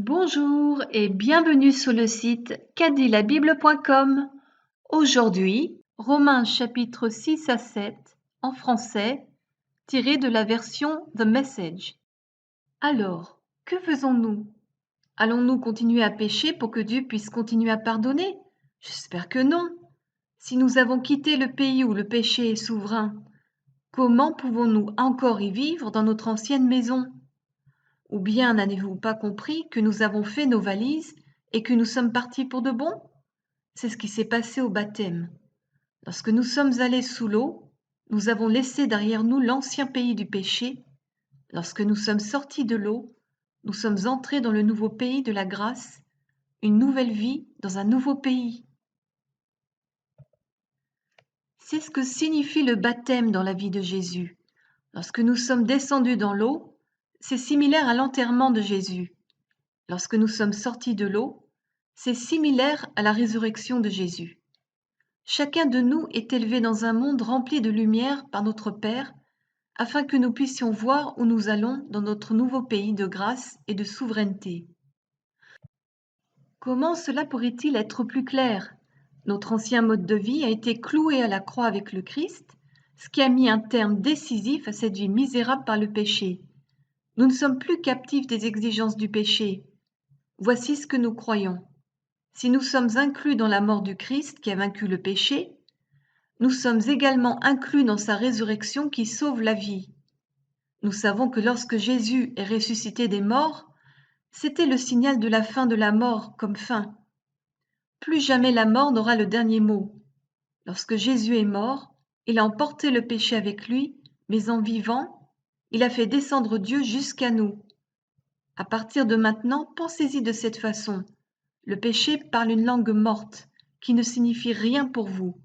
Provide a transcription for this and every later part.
Bonjour et bienvenue sur le site qu'a-dit-la-Bible.com. Aujourd'hui, Romains chapitres 6 à 7 en français, tiré de la version The Message. Alors, que faisons-nous? Allons-nous continuer à pécher pour que Dieu puisse continuer à pardonner? J'espère que non. Si nous avons quitté le pays où le péché est souverain, comment pouvons-nous encore y vivre dans notre ancienne maison? Ou bien n'avez-vous pas compris que nous avons fait nos valises et que nous sommes partis pour de bon? C'est ce qui s'est passé au baptême. Lorsque nous sommes allés sous l'eau, nous avons laissé derrière nous l'ancien pays du péché. Lorsque nous sommes sortis de l'eau, nous sommes entrés dans le nouveau pays de la grâce, une nouvelle vie dans un nouveau pays. C'est ce que signifie le baptême dans la vie de Jésus. Lorsque nous sommes descendus dans l'eau, c'est similaire à l'enterrement de Jésus. Lorsque nous sommes sortis de l'eau, c'est similaire à la résurrection de Jésus. Chacun de nous est élevé dans un monde rempli de lumière par notre Père, afin que nous puissions voir où nous allons dans notre nouveau pays de grâce et de souveraineté. Comment cela pourrait-il être plus clair? Notre ancien mode de vie a été cloué à la croix avec le Christ, ce qui a mis un terme décisif à cette vie misérable par le péché. Nous ne sommes plus captifs des exigences du péché. Voici ce que nous croyons. Si nous sommes inclus dans la mort du Christ qui a vaincu le péché, nous sommes également inclus dans sa résurrection qui sauve la vie. Nous savons que lorsque Jésus est ressuscité des morts, c'était le signal de la fin de la mort comme fin. Plus jamais la mort n'aura le dernier mot. Lorsque Jésus est mort, il a emporté le péché avec lui, mais en vivant, il a fait descendre Dieu jusqu'à nous. À partir de maintenant, pensez-y de cette façon. Le péché parle une langue morte, qui ne signifie rien pour vous.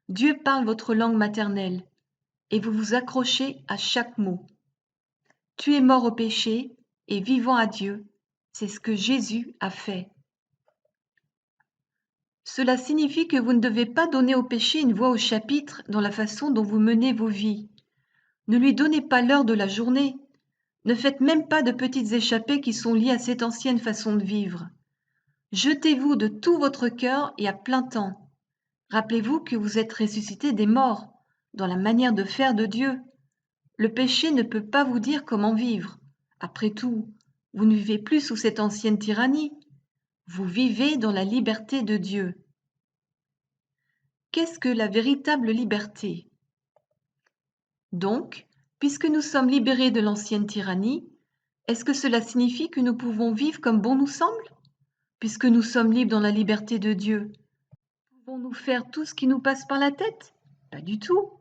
Dieu parle votre langue maternelle, et vous vous accrochez à chaque mot. Tu es mort au péché et vivant à Dieu. C'est ce que Jésus a fait. Cela signifie que vous ne devez pas donner au péché une voix au chapitre dans la façon dont vous menez vos vies. Ne lui donnez pas l'heure de la journée. Ne faites même pas de petites échappées qui sont liées à cette ancienne façon de vivre. Jetez-vous de tout votre cœur et à plein temps. Rappelez-vous que vous êtes ressuscité des morts, dans la manière de faire de Dieu. Le péché ne peut pas vous dire comment vivre. Après tout, vous ne vivez plus sous cette ancienne tyrannie. Vous vivez dans la liberté de Dieu. Qu'est-ce que la véritable liberté? Donc, puisque nous sommes libérés de l'ancienne tyrannie, est-ce que cela signifie que nous pouvons vivre comme bon nous semble? Puisque nous sommes libres dans la liberté de Dieu, pouvons-nous faire tout ce qui nous passe par la tête? Pas du tout.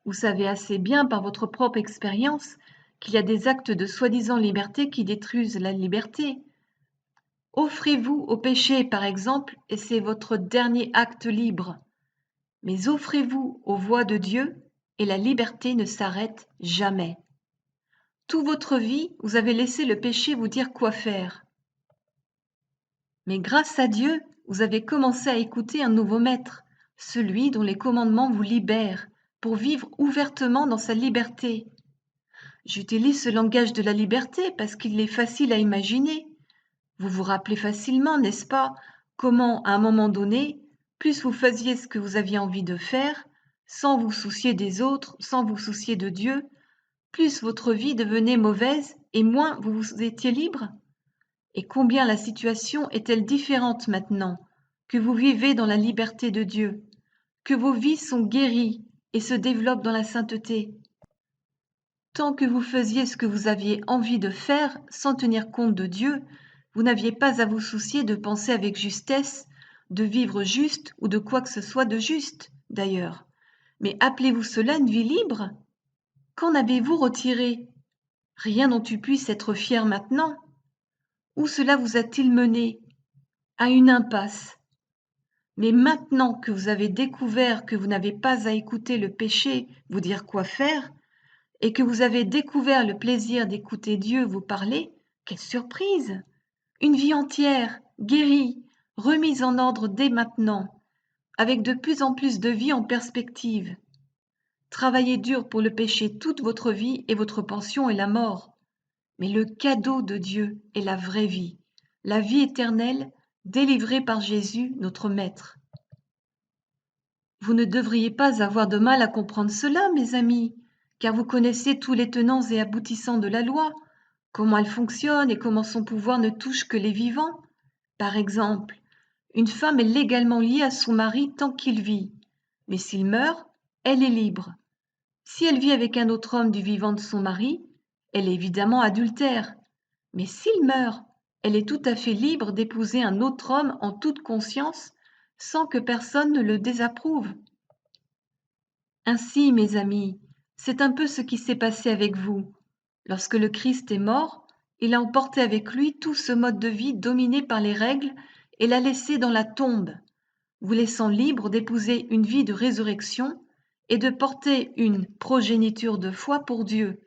Vous savez assez bien par votre propre expérience qu'il y a des actes de soi-disant liberté qui détruisent la liberté. Offrez-vous au péché, par exemple, et c'est votre dernier acte libre. Mais offrez-vous aux voies de Dieu et la liberté ne s'arrête jamais. Toute votre vie, vous avez laissé le péché vous dire quoi faire. Mais grâce à Dieu, vous avez commencé à écouter un nouveau maître, celui dont les commandements vous libèrent, pour vivre ouvertement dans sa liberté. J'utilise ce langage de la liberté parce qu'il est facile à imaginer. Vous vous rappelez facilement, n'est-ce pas, comment, à un moment donné, plus vous faisiez ce que vous aviez envie de faire, sans vous soucier des autres, sans vous soucier de Dieu, plus votre vie devenait mauvaise et moins vous étiez libre? Et combien la situation est-elle différente maintenant que vous vivez dans la liberté de Dieu, que vos vies sont guéries et se développent dans la sainteté? Tant que vous faisiez ce que vous aviez envie de faire sans tenir compte de Dieu, vous n'aviez pas à vous soucier de penser avec justesse, de vivre juste ou de quoi que ce soit de juste, d'ailleurs. Mais appelez-vous cela une vie libre? Qu'en avez-vous retiré? Rien dont tu puisses être fier maintenant. Où cela vous a-t-il mené? À une impasse. Mais maintenant que vous avez découvert que vous n'avez pas à écouter le péché vous dire quoi faire, et que vous avez découvert le plaisir d'écouter Dieu vous parler, quelle surprise! Une vie entière, guérie, remise en ordre dès maintenant, avec de plus en plus de vie en perspective. Travaillez dur pour le péché toute votre vie et votre pension est la mort. Mais le cadeau de Dieu est la vraie vie. la vie éternelle délivrée par Jésus, notre Maître. Vous ne devriez pas avoir de mal à comprendre cela, mes amis, car vous connaissez tous les tenants et aboutissants de la loi, comment elle fonctionne et comment son pouvoir ne touche que les vivants. Par exemple, une femme est légalement liée à son mari tant qu'il vit, mais s'il meurt, elle est libre. Si elle vit avec un autre homme du vivant de son mari, elle est évidemment adultère. Mais s'il meurt, elle est tout à fait libre d'épouser un autre homme en toute conscience, sans que personne ne le désapprouve. Ainsi, mes amis, c'est un peu ce qui s'est passé avec vous. Lorsque le Christ est mort, il a emporté avec lui tout ce mode de vie dominé par les règles et l'a laissé dans la tombe, vous laissant libre d'épouser une vie de résurrection et de porter une progéniture de foi pour Dieu.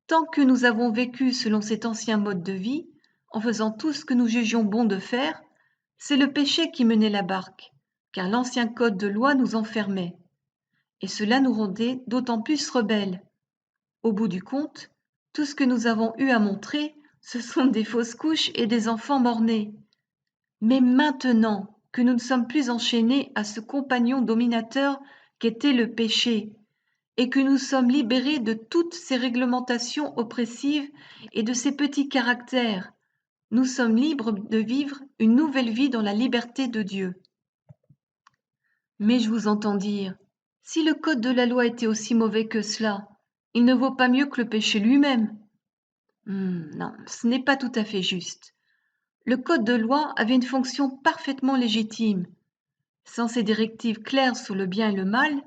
Tant que nous avons vécu selon cet ancien mode de vie, en faisant tout ce que nous jugions bon de faire, c'est le péché qui menait la barque, car l'ancien code de loi nous enfermait. Et cela nous rendait d'autant plus rebelles. Au bout du compte, tout ce que nous avons eu à montrer, ce sont des fausses couches et des enfants mort-nés. Mais maintenant que nous ne sommes plus enchaînés à ce compagnon dominateur qu'était le péché, et que nous sommes libérés de toutes ces réglementations oppressives et de ces petits caractères, nous sommes libres de vivre une nouvelle vie dans la liberté de Dieu. Mais je vous entends dire, si le code de la loi était aussi mauvais que cela, il ne vaut pas mieux que le péché lui-même. Non, ce n'est pas tout à fait juste. Le code de loi avait une fonction parfaitement légitime. Sans ces directives claires sur le bien et le mal,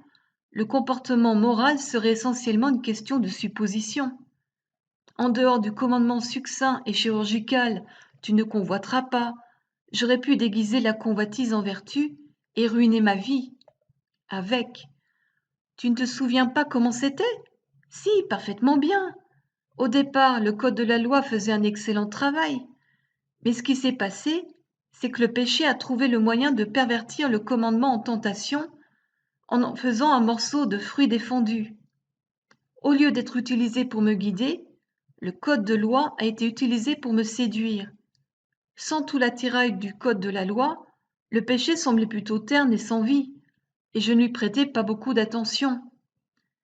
le comportement moral serait essentiellement une question de supposition. En dehors du commandement succinct et chirurgical « tu ne convoiteras pas », j'aurais pu déguiser la convoitise en vertu et ruiner ma vie. Avec. Tu ne te souviens pas comment c'était? Si, parfaitement bien. Au départ, le code de la loi faisait un excellent travail. Mais ce qui s'est passé, c'est que le péché a trouvé le moyen de pervertir le commandement en tentation en faisant un morceau de fruit défendu. Au lieu d'être utilisé pour me guider, le code de loi a été utilisé pour me séduire. Sans tout l'attirail du code de la loi, le péché semblait plutôt terne et sans vie, et je ne lui prêtais pas beaucoup d'attention.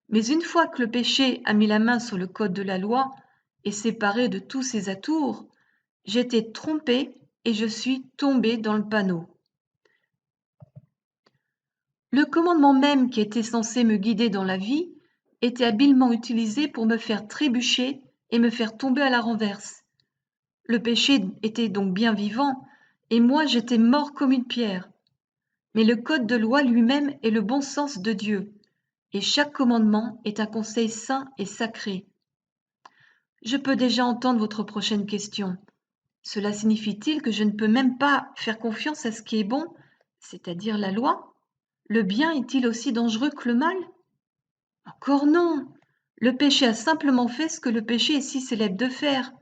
Mais une fois que le péché a mis la main sur le code de la loi et séparé de tous ses atours, j'étais trompée et je suis tombée dans le panneau. Le commandement même qui était censé me guider dans la vie était habilement utilisé pour me faire trébucher et me faire tomber à la renverse. Le péché était donc bien vivant, et moi j'étais mort comme une pierre. Mais le code de loi lui-même est le bon sens de Dieu, et chaque commandement est un conseil saint et sacré. Je peux déjà entendre votre prochaine question. Cela signifie-t-il que je ne peux même pas faire confiance à ce qui est bon, c'est-à-dire la loi? Le bien est-il aussi dangereux que le mal? Encore non. Le péché a simplement fait ce que le péché est si célèbre de faire,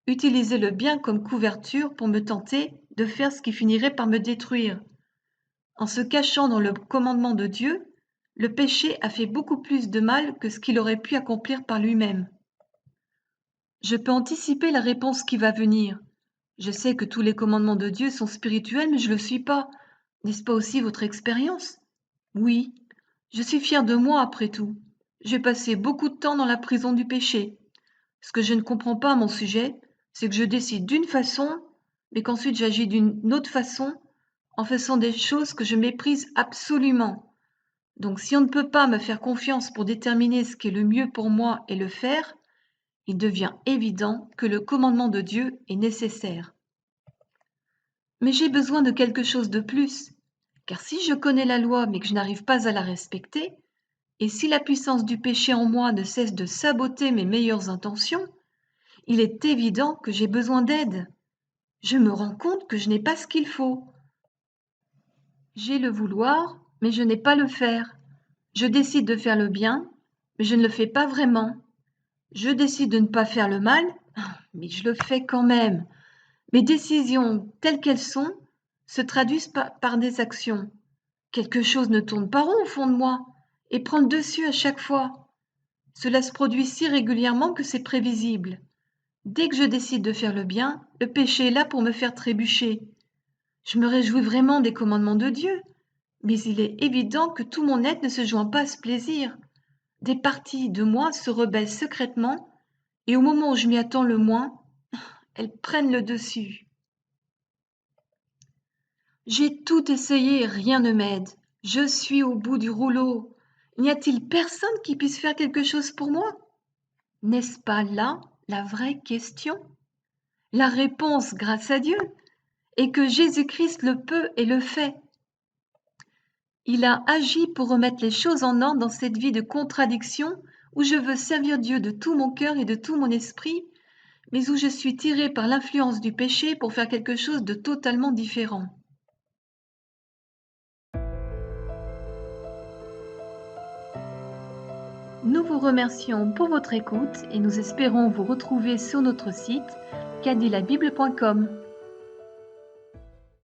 utiliser le bien comme couverture pour me tenter de faire ce qui finirait par me détruire. En se cachant dans le commandement de Dieu, le péché a fait beaucoup plus de mal que ce qu'il aurait pu accomplir par lui-même. Je peux anticiper la réponse qui va venir. Je sais que tous les commandements de Dieu sont spirituels, mais je ne le suis pas. N'est-ce pas aussi votre expérience? Oui, je suis fière de moi après tout. J'ai passé beaucoup de temps dans la prison du péché. Ce que je ne comprends pas à mon sujet, c'est que je décide d'une façon, mais qu'ensuite j'agis d'une autre façon, en faisant des choses que je méprise absolument. Donc si on ne peut pas me faire confiance pour déterminer ce qui est le mieux pour moi et le faire, il devient évident que le commandement de Dieu est nécessaire. Mais j'ai besoin de quelque chose de plus, car si je connais la loi mais que je n'arrive pas à la respecter, et si la puissance du péché en moi ne cesse de saboter mes meilleures intentions, il est évident que j'ai besoin d'aide. Je me rends compte que je n'ai pas ce qu'il faut. J'ai le vouloir, mais je n'ai pas le faire. Je décide de faire le bien, mais je ne le fais pas vraiment. Je décide de ne pas faire le mal, mais je le fais quand même. Mes décisions, telles qu'elles sont, se traduisent par des actions. Quelque chose ne tourne pas rond au fond de moi et prend le dessus à chaque fois. Cela se produit si régulièrement que c'est prévisible. Dès que je décide de faire le bien, le péché est là pour me faire trébucher. Je me réjouis vraiment des commandements de Dieu, mais il est évident que tout mon être ne se joint pas à ce plaisir. Des parties de moi se rebellent secrètement, et au moment où je m'y attends le moins, elles prennent le dessus. J'ai tout essayé et rien ne m'aide. Je suis au bout du rouleau. N'y a-t-il personne qui puisse faire quelque chose pour moi? N'est-ce pas là la vraie question? La réponse, grâce à Dieu, est que Jésus-Christ le peut et le fait. Il a agi pour remettre les choses en ordre dans cette vie de contradiction où je veux servir Dieu de tout mon cœur et de tout mon esprit, mais où je suis tirée par l'influence du péché pour faire quelque chose de totalement différent. Nous vous remercions pour votre écoute et nous espérons vous retrouver sur notre site cadilabible.com.